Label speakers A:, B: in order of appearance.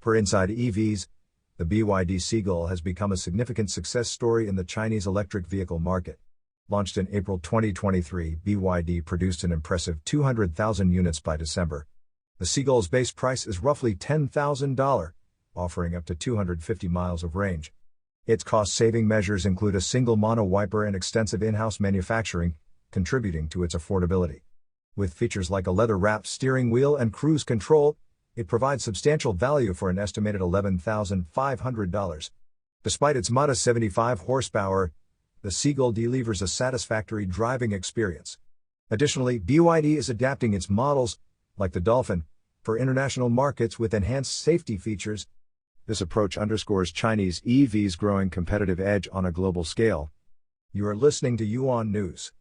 A: For Inside EVs, the BYD Seagull has become a significant success story in the Chinese electric vehicle market. Launched in April 2023, BYD produced an impressive 200,000 units by December. The Seagull's base price is roughly $10,000, offering up to 250 miles of range. Its cost-saving measures include a single mono-wiper and extensive in-house manufacturing, contributing to its affordability. With features like a leather-wrapped steering wheel and cruise control, it provides substantial value for an estimated $11,500. Despite its modest 75 horsepower, the Seagull delivers a satisfactory driving experience. Additionally, BYD is adapting its models, like the Dolphin, for international markets with enhanced safety features. This approach underscores Chinese EVs' growing competitive edge on a global scale. You are listening to Yuan News.